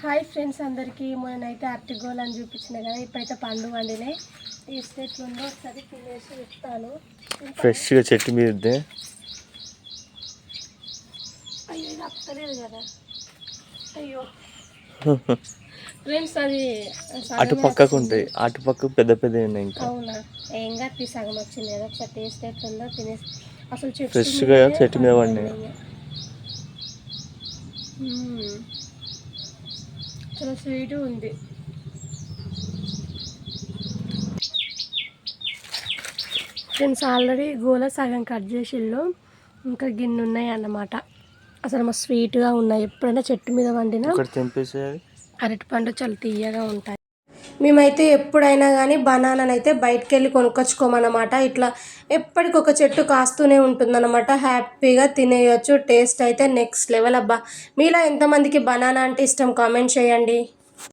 Hi friends అందరికీ మొన్నైతే అరటిగోలు అని చూపించిన కదా, ఇప్పుడైతే పండు వండినాయి. టేస్ట్ ఎట్లుందో ఒకసారి తినేసి ఇస్తాను. ఫ్రెష్గా చెట్టు మీద. అయ్యో ఇది అప్పలేదు కదా, అయ్యో ఫ్రెండ్స్ అది అటు పక్కకు ఉంటాయి, అటు పక్కకు పెద్ద పెద్ద ఉన్నాయి ఇంకా. అవునా, ఏం కాదు సగం వచ్చింది కదా, ఒకసారి టేస్ట్ ఎట్లుందో తినేసి. అసలు ఫ్రెష్గా చెట్టు మీద వండినాయి. చాలా స్వీట్ ఉంది. ఫ్రెండ్స్ ఆల్రెడీ గోల సగం కట్ చేసిళ్ళు, ఇంకా గిన్నె ఉన్నాయి అన్నమాట. అసలు మా స్వీట్గా ఉన్నాయి. ఎప్పుడైనా చెట్టు మీద వండినా అరటిపండు చాలా తీయగా ఉంటాయి. మేమైతే ఎప్పుడైనా కానీ బనానాని అయితే బయటకు వెళ్ళి కొనుక్కొచ్చుకోమన్నమాట. ఇట్లా ఎప్పటికొక చెట్టు కాస్తూనే ఉంటుందన్నమాట. హ్యాపీగా తినేయచ్చు. టేస్ట్ అయితే నెక్స్ట్ లెవెల్ అబ్బా. మీలో ఎంతమందికి బనానా అంటే ఇష్టం కామెంట్ చేయండి.